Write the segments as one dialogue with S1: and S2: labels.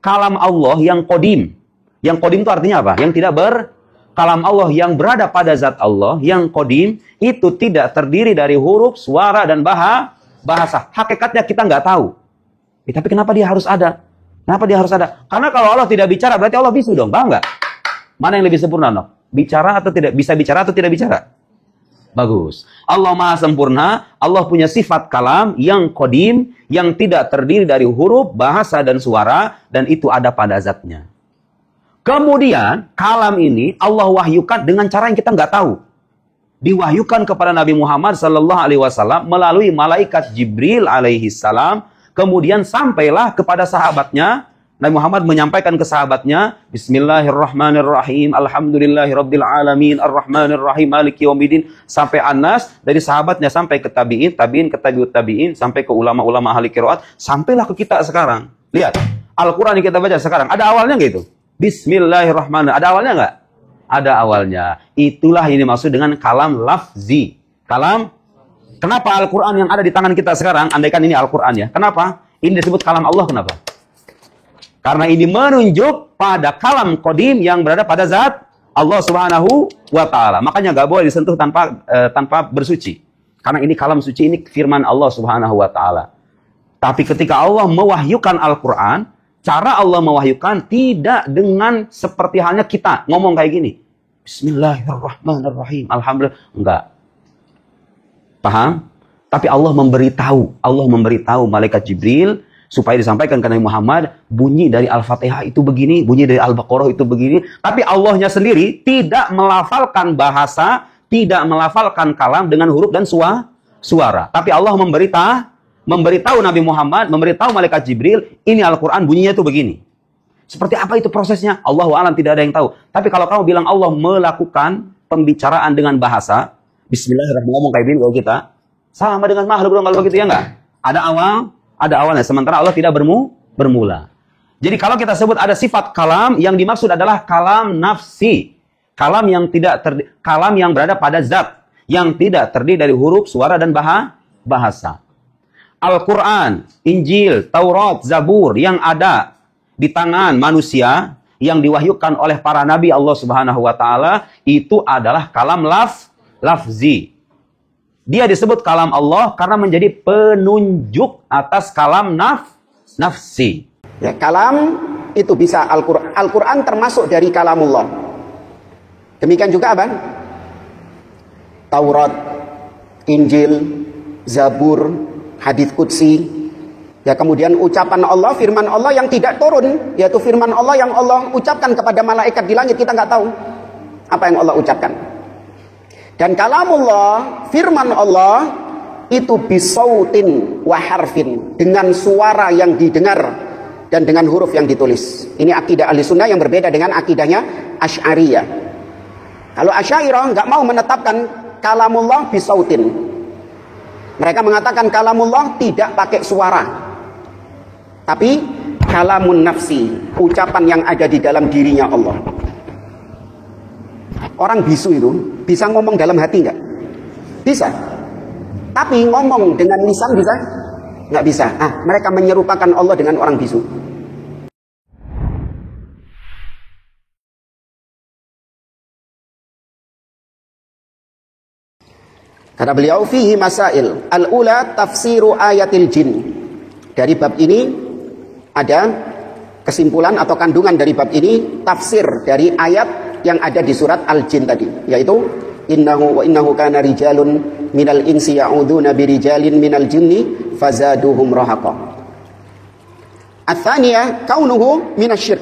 S1: kalam Allah yang qadim. Yang qadim itu artinya apa? Yang tidak kalam Allah yang berada pada zat Allah, yang qadim, itu tidak terdiri dari huruf, suara, dan bahasa. Hakikatnya kita nggak tahu. Tapi kenapa dia harus ada? Kenapa dia harus ada? Karena kalau Allah tidak bicara, berarti Allah bisu dong. Paham nggak? Mana yang lebih sempurna, no? Bicara atau tidak? Bisa bicara atau tidak bicara? Bagus. Allah maha sempurna. Allah punya sifat kalam yang qadim, yang tidak terdiri dari huruf, bahasa, dan suara. Dan itu ada pada zatnya. Kemudian, kalam ini Allah wahyukan dengan cara yang kita nggak tahu. Diwahyukan kepada Nabi Muhammad SAW melalui malaikat Jibril alaihi salam. Kemudian sampailah kepada sahabatnya. Nabi Muhammad menyampaikan ke sahabatnya, Bismillahirrahmanirrahim, Alhamdulillahirabbil alamin, Arrahmanirrahim, Maliki yaumiddin, sampai Anas, dari sahabatnya sampai ke tabi'in, tabi'in ke tabi'ut tabi'in, sampai ke ulama-ulama ahli qiraat, sampailah ke kita sekarang. Lihat, Al-Qur'an yang kita baca sekarang, ada awalnya nggak itu? Bismillahirrahmanirrahim. Ada awalnya nggak? Ada awalnya. Itulah ini maksud dengan kalam lafzi. Kalam. Kenapa Al-Quran yang ada di tangan kita sekarang, andaikan ini Al-Quran ya. Kenapa? Ini disebut kalam Allah, kenapa? Karena ini menunjuk pada kalam qadim yang berada pada zat Allah Subhanahu wa Ta'ala. Makanya nggak boleh disentuh tanpa bersuci. Karena ini kalam suci, ini firman Allah Subhanahu wa Ta'ala. Tapi ketika Allah mewahyukan Al-Quran, cara Allah mewahyukan tidak dengan seperti halnya kita ngomong kayak gini. Bismillahirrahmanirrahim. Alhamdulillah. Enggak. Paham? Tapi Allah memberitahu malaikat Jibril supaya disampaikan ke Nabi Muhammad, bunyi dari Al-Fatihah itu begini, bunyi dari Al-Baqarah itu begini. Tapi Allahnya sendiri tidak melafalkan bahasa, tidak melafalkan kalam dengan huruf dan suara. Tapi Allah memberitahu Nabi Muhammad, memberitahu malaikat Jibril, ini Al-Quran bunyinya itu begini. Seperti apa itu prosesnya? Allahu a'lam, tidak ada yang tahu. Tapi kalau kamu bilang Allah melakukan pembicaraan dengan bahasa, Bismillahirrahmanirrahim, ngomong kayak gini kalau kita, sama dengan makhluk dong kalau begitu ya enggak? Ada awalnya, sementara Allah tidak bermula. Jadi kalau kita sebut ada sifat kalam, yang dimaksud adalah kalam nafsi. Kalam yang berada pada zat, yang tidak terdiri dari huruf, suara, dan bahasa. Al-Quran, Injil, Taurat, Zabur yang ada di tangan manusia, yang diwahyukan oleh para nabi Allah Subhanahu wa Ta'ala, itu adalah kalam lafzi. Dia disebut kalam Allah karena menjadi penunjuk atas kalam nafsi.
S2: Ya, kalam itu bisa Al-Quran. Al-Quran termasuk dari kalamullah. Demikian juga apa? Taurat, Injil, Zabur, hadits qudsi. Ya, kemudian ucapan Allah, firman Allah yang tidak turun, yaitu firman Allah yang Allah ucapkan kepada malaikat di langit, kita nggak tahu apa yang Allah ucapkan. Dan kalamullah, firman Allah itu bisautin wa harfin, dengan suara yang didengar dan dengan huruf yang ditulis. Ini akidah ahli sunnah yang berbeda dengan akidahnya Asy'ariyah. Kalau Asy'ariyah nggak mau menetapkan kalamullah bisautin. Mereka mengatakan kalamullah tidak pakai suara, tapi kalamun nafsi, ucapan yang ada di dalam dirinya Allah. Orang bisu itu bisa ngomong dalam hati nggak? Bisa. Tapi ngomong dengan lisan bisa? Nggak bisa. Mereka menyerupakan Allah dengan orang bisu. Kata beliau, fihi masail. Al-ula tafsiru ayatil jin. Dari bab ini ada kesimpulan atau kandungan dari bab ini, tafsir dari ayat yang ada di surat Al-Jin tadi, yaitu innahu kana rijalun minal insi ya'udzuuna birijalin minal jinni fazaduhum rahaqa. Ats-tsaniyah kaunuhu minasyirk.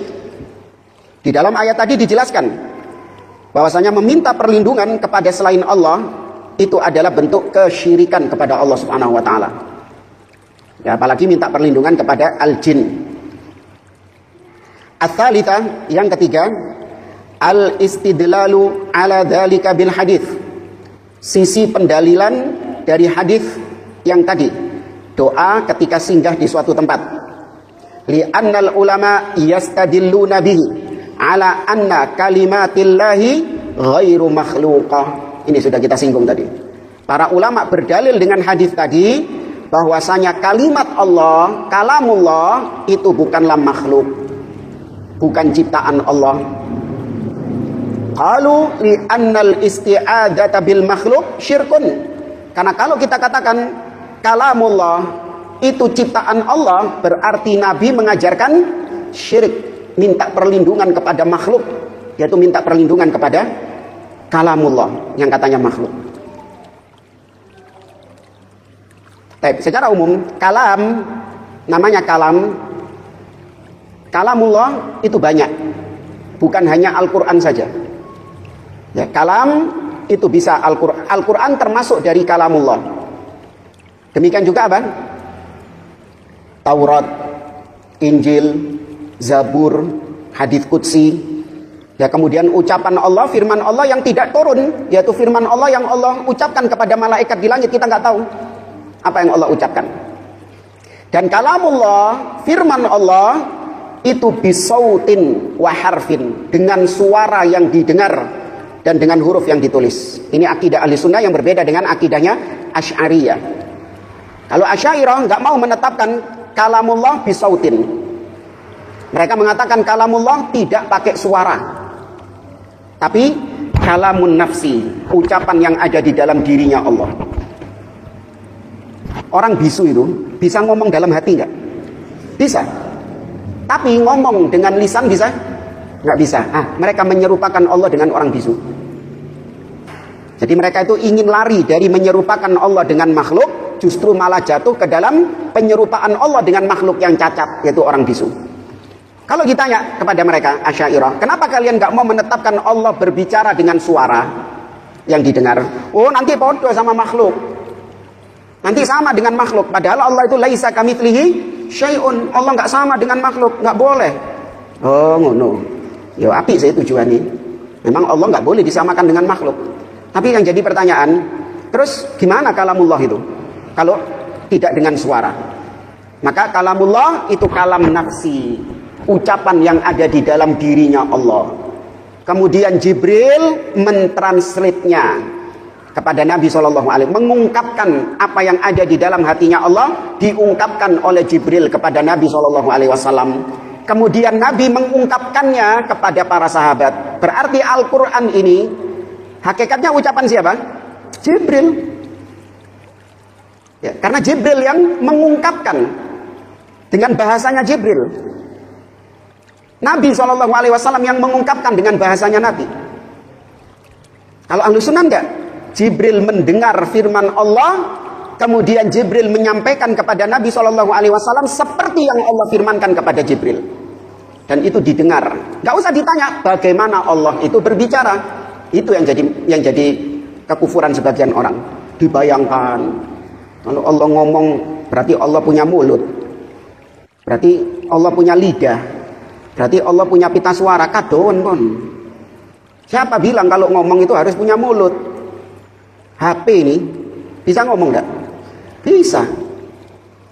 S2: Di dalam ayat tadi dijelaskan bahwasanya meminta perlindungan kepada selain Allah itu adalah bentuk kesyirikan kepada Allah Subhanahu wa taala. Ya, apalagi minta perlindungan kepada al-jin. Ats-tsalitsah, yang ketiga, al-istidlalu ala dzalika bil hadits. Sisi pendalilan dari hadis yang tadi, doa ketika singgah di suatu tempat. Li annal ulama yastadilluna bihi ala anna kalimatillahi ghairu makhluqah. Ini sudah kita singgung tadi. Para ulama berdalil dengan hadis tadi bahwasanya kalimat Allah, kalamullah itu bukanlah makhluk, bukan ciptaan Allah. Qalu li annal isti'adzata bil makhluk syirkun. Karena kalau kita katakan kalamullah itu ciptaan Allah, berarti Nabi mengajarkan syirik, minta perlindungan kepada makhluk, yaitu minta perlindungan kepada kalamullah yang katanya makhluk. Secara umum, kalam, namanya kalam, kalamullah itu banyak, bukan hanya Al-Quran saja. Ya, kalam itu bisa Al-Quran. Al-Quran termasuk dari kalamullah. Demikian juga apa? Taurat, Injil, Zabur, hadits qudsi. Ya, kemudian ucapan Allah, firman Allah yang tidak turun, yaitu firman Allah yang Allah ucapkan kepada malaikat di langit, kita nggak tahu apa yang Allah ucapkan. Dan kalamullah, firman Allah itu bisautin wa harfin, dengan suara yang didengar dan dengan huruf yang ditulis. Ini akidah ahli sunnah yang berbeda dengan akidahnya Asy'ariyah. Kalau Asy'ariyah nggak mau menetapkan kalamullah bisautin. Mereka mengatakan kalamullah tidak pakai suara, tapi kalamun nafsi, ucapan yang ada di dalam dirinya Allah. Orang bisu itu bisa ngomong dalam hati nggak? Bisa. Tapi ngomong dengan lisan bisa? Nggak bisa. Mereka menyerupakan Allah dengan orang bisu. Jadi mereka itu ingin lari dari menyerupakan Allah dengan makhluk, justru malah jatuh ke dalam penyerupaan Allah dengan makhluk yang cacat, yaitu orang bisu. Kalau ditanya kepada mereka, Asy'ariyah, kenapa kalian nggak mau menetapkan Allah berbicara dengan suara yang didengar? Oh, nanti podo sama makhluk. Nanti sama dengan makhluk. Padahal Allah itu laisa kamitslihi syai'un. Allah nggak sama dengan makhluk, nggak boleh. Oh, ngono. Ya apik saya tujuannya. Memang Allah nggak boleh disamakan dengan makhluk. Tapi yang jadi pertanyaan, terus gimana kalamullah itu? Kalau tidak dengan suara. Maka kalamullah itu kalam nafsi, ucapan yang ada di dalam dirinya Allah. Kemudian Jibril mentranslate-nya kepada Nabi SAW, mengungkapkan apa yang ada di dalam hatinya Allah, diungkapkan oleh Jibril kepada Nabi SAW. Kemudian Nabi mengungkapkannya kepada para sahabat. Berarti Al-Quran ini hakikatnya ucapan siapa? Jibril. Ya, karena Jibril yang mengungkapkan dengan bahasanya Jibril. Nabi SAW yang mengungkapkan dengan bahasanya Nabi. Kalau ahlu sunnah enggak? Jibril mendengar firman Allah, kemudian Jibril menyampaikan kepada Nabi SAW seperti yang Allah firmankan kepada Jibril, dan itu didengar. Gak usah ditanya bagaimana Allah itu berbicara. Itu yang jadi kekufuran sebagian orang. Dibayangkan kalau Allah ngomong berarti Allah punya mulut, berarti Allah punya lidah, berarti Allah punya pita suara. Kadon kon. Siapa bilang kalau ngomong itu harus punya mulut? HP ini bisa ngomong nggak? Bisa.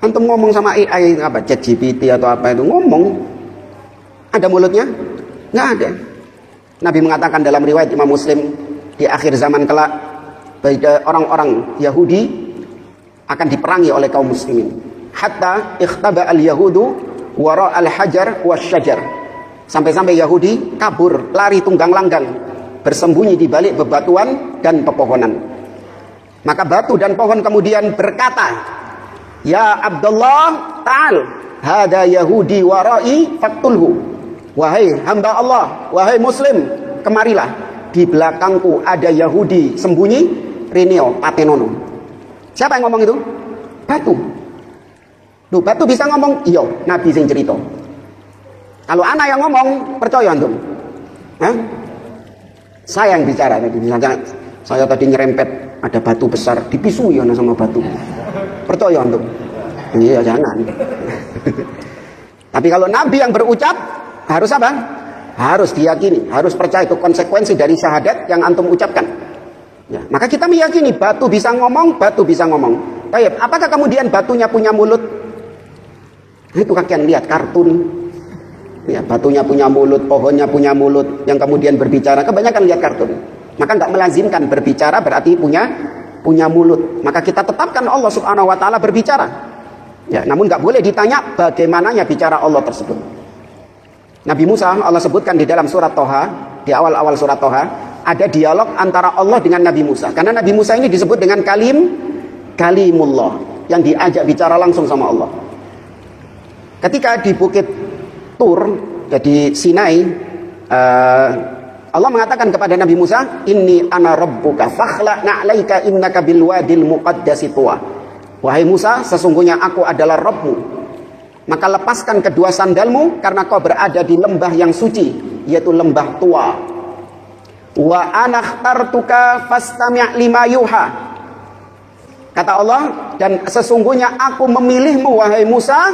S2: Antum ngomong sama AI apa, ChatGPT atau apa itu, ngomong. Ada mulutnya? Nggak ada. Nabi mengatakan dalam riwayat Imam Muslim, di akhir zaman kelak orang-orang Yahudi akan diperangi oleh kaum muslimin. Hatta ikhtaba al-yahudu wara al-hajar wasyajar. Sampai-sampai Yahudi kabur, lari tunggang langgang, bersembunyi di balik bebatuan dan pepohonan. Maka batu dan pohon kemudian berkata, Ya Abdullah, ta'al, hada Yahudi warai faktulhu. Wahai hamba Allah, wahai Muslim, kemarilah. Di belakangku ada Yahudi sembunyi, rineo patenono. Siapa yang ngomong itu? Batu. Duh, batu bisa ngomong? Iya, Nabi sing cerita. Kalau anak yang ngomong, percaya antum? Saya yang bicara tadi. Misalnya saya tadi nyerempet, ada batu besar, dipisui ya sama batu. Percaya antum? Iya, jangan. Tapi kalau Nabi yang berucap, harus apa? Harus diyakini, harus percaya, itu konsekuensi dari syahadat yang antum ucapkan. Ya, maka kita meyakini batu bisa ngomong, batu bisa ngomong. Baik, apakah kemudian batunya punya mulut? Itu kalian lihat kartun. Ya, batunya punya mulut, pohonnya punya mulut, yang kemudian berbicara. Kebanyakan lihat kartun. Maka nggak melazimkan berbicara berarti punya punya mulut. Maka kita tetapkan Allah Subhanahu wa taala berbicara. Ya, namun nggak boleh ditanya bagaimananya bicara Allah tersebut. Nabi Musa Allah sebutkan di dalam surat Toha, di awal-awal surat Toha, ada dialog antara Allah dengan Nabi Musa. Karena Nabi Musa ini disebut dengan kalimullah, yang diajak bicara langsung sama Allah. Ketika di Bukit Tur, jadi Sinai, Allah mengatakan kepada Nabi Musa, "Inni ana rabbuka fakhla' na'laika innaka bil wadil muqaddasi tuwa." Wahai Musa, sesungguhnya aku adalah Rabbmu. Maka lepaskan kedua sandalmu karena kau berada di lembah yang suci, yaitu lembah Tua. Wa ana ikhtartuka fastami' lima yuha. Kata Allah, dan sesungguhnya aku memilihmu wahai Musa,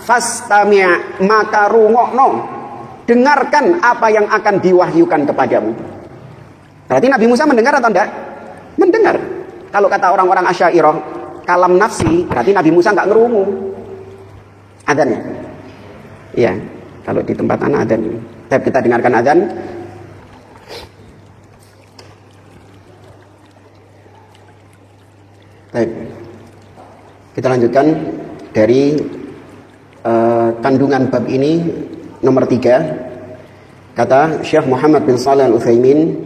S2: fastami' maka rungokno. Dengarkan apa yang akan diwahyukan kepadamu. Berarti Nabi Musa mendengar atau tidak? Mendengar. Kalau kata orang-orang Asy'ariyah, kalam nafsi, berarti Nabi Musa nggak ngerungu. Adzannya. Iya, kalau di tempat anak adzan. Tapi kita dengarkan adzan. Baik. Kita lanjutkan dari kandungan bab ini. Nomor 3, kata Syekh Muhammad bin Shalih Al-Utsaimin,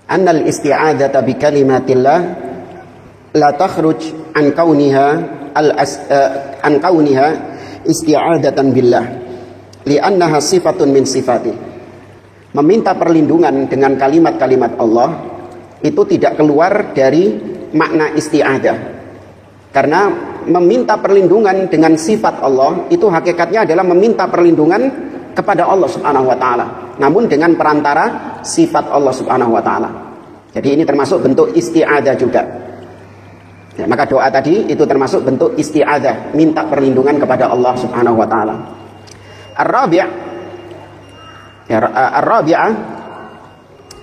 S2: "Annal isti'adzata bi kalimatillah la takhruj an kauniha isti'adzatan billah, li'annaha sifatun min sifati." Meminta perlindungan dengan kalimat-kalimat Allah itu tidak keluar dari makna isti'adzah. Karena meminta perlindungan dengan sifat Allah itu hakikatnya adalah meminta perlindungan kepada Allah Subhanahu wa taala, namun dengan perantara sifat Allah Subhanahu wa taala. Jadi ini termasuk bentuk isti'adzah juga. Ya, maka doa tadi itu termasuk bentuk isti'adzah, minta perlindungan kepada Allah Subhanahu wa taala. Ar-rabi'ah,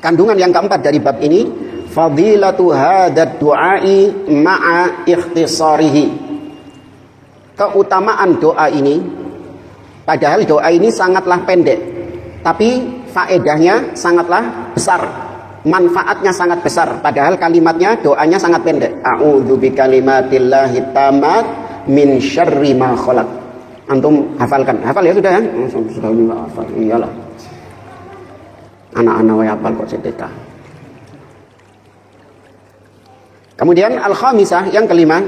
S2: kandungan yang keempat dari bab ini, fadilatu hadzal du'ai ma'a ikhtisarihi. Keutamaan doa ini, padahal doa ini sangatlah pendek, tapi faedahnya sangatlah besar, manfaatnya sangat besar, padahal kalimatnya, doanya sangat pendek. A'udzu bikalimatillahi tammat min syarri ma khalaq. Antum hafalkan, hafal ya sudah ya? Sudah hafal, iyalah. Anak-anak wae hafal kok sedekah. Kemudian al-khamisah, yang kelima,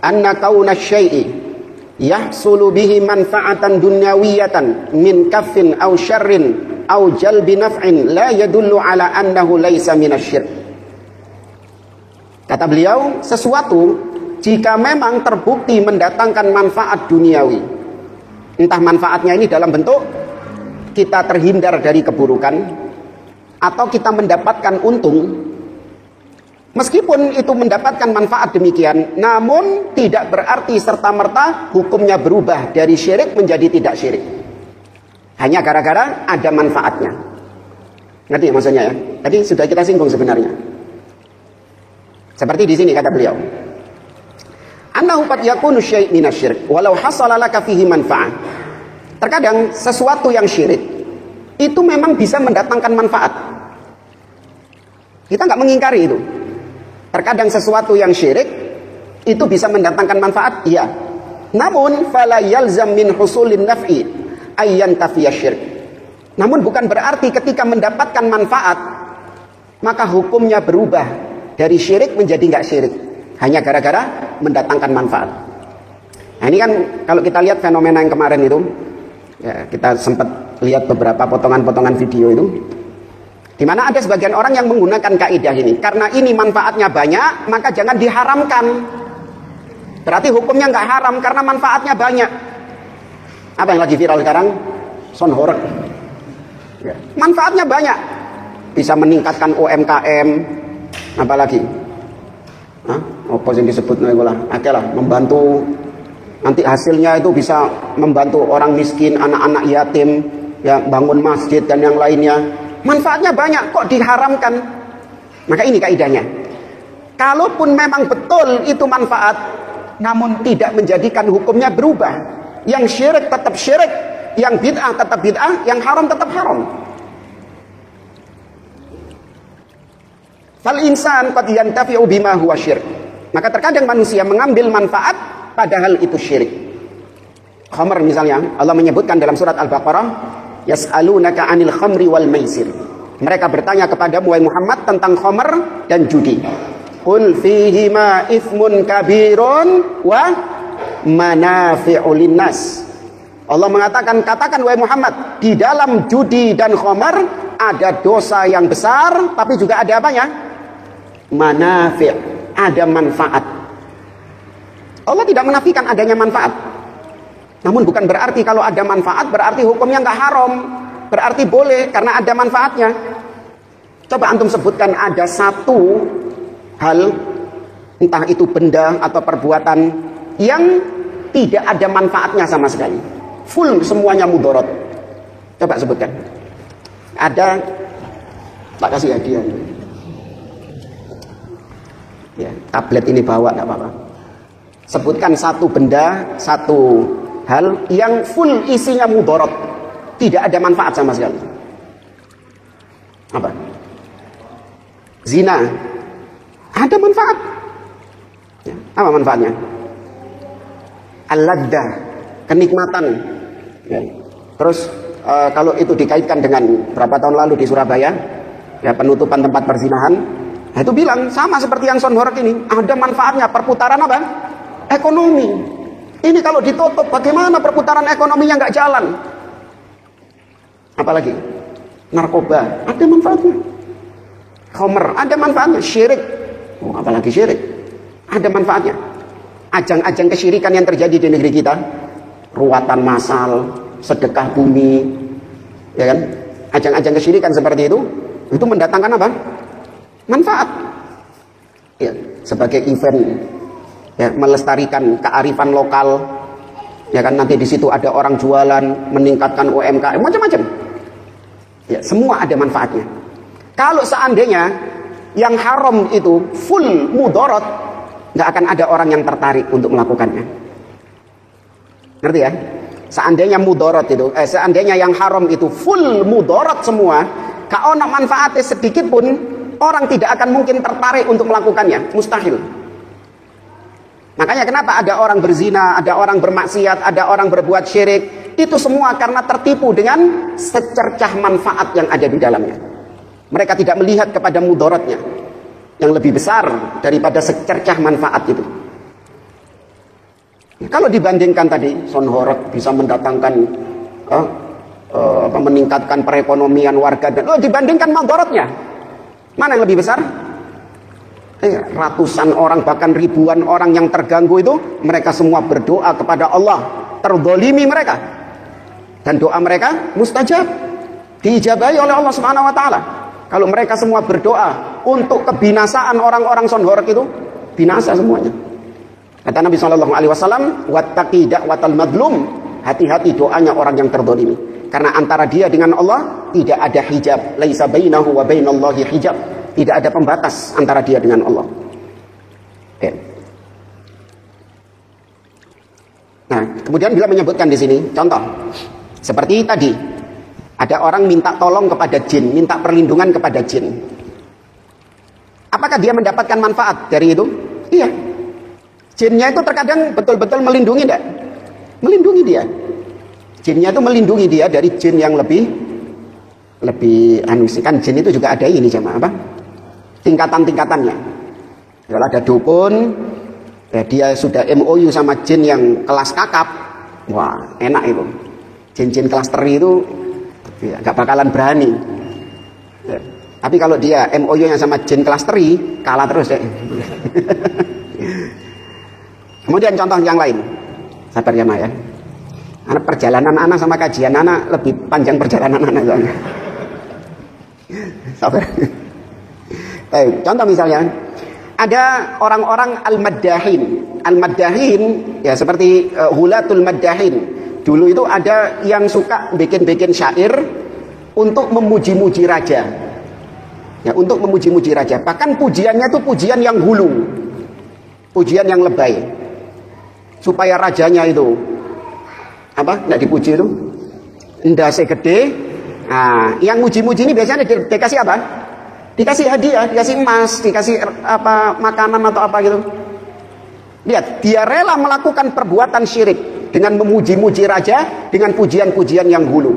S2: anna kauna syai'i yahsulu bihi manfaatan dunyawiyatan min kaffin aw syarrin aw jalbi naf'in la yadullu ala annahu laisa minasyirk. Kata beliau, sesuatu jika memang terbukti mendatangkan manfaat duniawi, entah manfaatnya ini dalam bentuk kita terhindar dari keburukan atau kita mendapatkan untung, meskipun itu mendapatkan manfaat demikian, namun tidak berarti serta-merta hukumnya berubah dari syirik menjadi tidak syirik. Hanya gara-gara ada manfaatnya. Ngerti maksudnya ya? Tadi sudah kita singgung sebenarnya. Seperti di sini kata beliau, annahu qad yakunu syai' minasyirik walau hasala laka fihi manfaat. Terkadang sesuatu yang syirik itu memang bisa mendatangkan manfaat. Kita nggak mengingkari itu. Terkadang sesuatu yang syirik itu bisa mendatangkan manfaat, iya. Namun fala yalzam min husulin naf'i ayyan tafiya syirk. Namun bukan berarti ketika mendapatkan manfaat maka hukumnya berubah dari syirik menjadi nggak syirik hanya gara-gara mendatangkan manfaat. Nah, ini kan kalau kita lihat fenomena yang kemarin itu, ya, kita sempat lihat beberapa potongan-potongan video itu, di mana ada sebagian orang yang menggunakan kaidah ini. Karena ini manfaatnya banyak, maka jangan diharamkan. Berarti hukumnya nggak haram karena manfaatnya banyak. Apa yang lagi viral sekarang? Son horeg. Ya. Manfaatnya banyak. Bisa meningkatkan UMKM. Apalagi? Apa yang disebut lah, membantu. Nanti hasilnya itu bisa membantu orang miskin, anak-anak yatim, ya, bangun masjid dan yang lainnya. Manfaatnya banyak, kok diharamkan? Maka ini kaidahnya. Kalaupun memang betul itu manfaat, namun tidak menjadikan hukumnya berubah. Yang syirik tetap syirik, yang bid'ah tetap bid'ah, yang haram tetap haram. Fal insan qad yantafi'u bima huwa syirk. Maka terkadang manusia mengambil manfaat padahal itu syirik. Khamr misalnya, Allah menyebutkan dalam surat Al-Baqarah, yas'alunaka 'anil khamri wal maisir. Mereka bertanya kepada Muhammad tentang khamr dan judi. Qul fihima ithmun kabirun wa manafi'u linnas. Allah mengatakan, katakan wahai Muhammad, di dalam judi dan khamr ada dosa yang besar, tapi juga ada apanya? Manafi', ada manfaat. Allah tidak menafikan adanya manfaat. Namun bukan berarti kalau ada manfaat berarti hukumnya nggak haram. Berarti boleh karena ada manfaatnya. Coba antum sebutkan ada satu hal, entah itu benda atau perbuatan yang tidak ada manfaatnya sama sekali. Full semuanya mudarat. Coba sebutkan. Ada, tak kasih hadiah. Ya, tablet ini bawa nggak apa-apa. Sebutkan satu benda, satu hal yang full isinya mudarat, tidak ada manfaat sama sekali. Apa? Zina. Ada manfaat. Ya, apa manfaatnya? Al-laddah, kenikmatan. Ya. Terus kalau itu dikaitkan dengan berapa tahun lalu di Surabaya, ya penutupan tempat perzinahan, itu bilang sama seperti yang Sonhorek ini, ada manfaatnya. Perputaran apa? Ekonomi. Ini kalau ditutup, bagaimana perputaran ekonominya nggak jalan? Apalagi narkoba, ada manfaatnya. Khamr, ada manfaatnya. Syirik, apalagi syirik, ada manfaatnya. Ajang-ajang kesyirikan yang terjadi di negeri kita, ruatan massal, sedekah bumi, ya kan? Ajang-ajang kesyirikan seperti itu mendatangkan apa? Manfaat. Ya, sebagai event, ya, melestarikan kearifan lokal, ya kan, nanti di situ ada orang jualan, meningkatkan UMKM, macam-macam. Ya, semua ada manfaatnya. Kalau seandainya yang haram itu full mudarat, nggak akan ada orang yang tertarik untuk melakukannya. Ngerti ya? Seandainya mudarat itu, seandainya yang haram itu full mudarat semua, kalau nak manfaatnya sedikit pun, orang tidak akan mungkin tertarik untuk melakukannya, mustahil. Makanya kenapa ada orang berzina, ada orang bermaksiat, ada orang berbuat syirik, itu semua karena tertipu dengan secercah manfaat yang ada di dalamnya. Mereka tidak melihat kepada mudaratnya yang lebih besar daripada secercah manfaat itu. Kalau dibandingkan tadi, Sonhorek bisa mendatangkan meningkatkan perekonomian warga, dan dibandingkan mudaratnya, mana yang lebih besar? Ratusan orang bahkan ribuan orang yang terganggu itu, mereka semua berdoa kepada Allah, terzalimi mereka, dan doa mereka mustajab, diijabahi oleh Allah Subhanahu wa taala. Kalau mereka semua berdoa untuk kebinasaan orang-orang Sonhorek itu, binasa semuanya. Kata Nabi SAW, wattaqi da'watal madlum, hati-hati doanya orang yang terzalimi, karena antara dia dengan Allah tidak ada hijab, laisa bainahu wa bainallahi hijab. Tidak ada pembatas antara dia dengan Allah. Oke. Nah, kemudian bila menyebutkan di sini contoh seperti tadi, ada orang minta tolong kepada jin, minta perlindungan kepada jin. Apakah dia mendapatkan manfaat dari itu? Iya. Jinnya itu terkadang betul-betul melindungi enggak? Melindungi dia. Jinnya itu melindungi dia dari jin yang lebih kan jin itu juga ada ini jemaah apa? Tingkatan-tingkatannya. Kalau ada dukun, ya dia sudah MOU sama jin yang kelas kakap, wah enak itu. Jin-jin kelas teri itu ya, gak bakalan berani. Ya. Tapi kalau dia MOU-nya sama jin kelas teri, kalah terus deh. Kemudian contoh yang lain, sabar ya Maya. Anak perjalanan anak sama kajian anak lebih panjang perjalanan anak soalnya. Sabar. Contoh misalnya, ada orang-orang al-maddahin. Al-maddahin, ya seperti hulatul maddahin. Dulu itu ada yang suka bikin-bikin syair untuk memuji-muji raja. Ya, untuk memuji-muji raja. Bahkan pujiannya itu pujian yang hulu, pujian yang lebay, supaya rajanya itu apa? Nggak dipuji itu, ndase gede. Nah, yang muji-muji ini biasanya dikasih apa? Dikasih hadiah, dikasih emas, dikasih apa makanan atau apa gitu. Lihat, dia rela melakukan perbuatan syirik dengan memuji-muji raja dengan pujian-pujian yang hulu.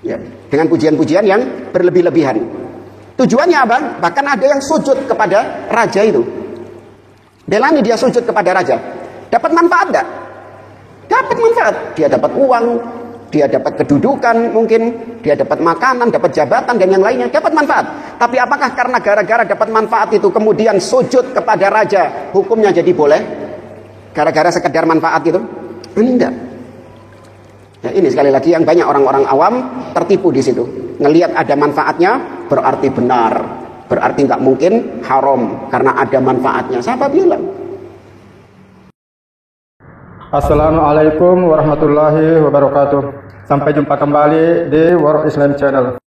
S2: Ya, dengan pujian-pujian yang berlebih-lebihan. Tujuannya apa? Bahkan ada yang sujud kepada raja itu. Belani dia sujud kepada raja. Dapat manfaat enggak? Dapat manfaat. Dia dapat uang, dia dapat kedudukan mungkin, dia dapat makanan, dapat jabatan dan yang lainnya, dapat manfaat. Tapi apakah karena gara-gara dapat manfaat itu kemudian sujud kepada raja, hukumnya jadi boleh? Gara-gara sekedar manfaat itu? Enggak. Ya, ini sekali lagi yang banyak orang-orang awam tertipu di situ. Ngelihat ada manfaatnya berarti benar, berarti nggak mungkin haram karena ada manfaatnya. Siapa bilang?
S3: Assalamualaikum warahmatullahi wabarakatuh. Sampai jumpa kembali di World Islam Channel.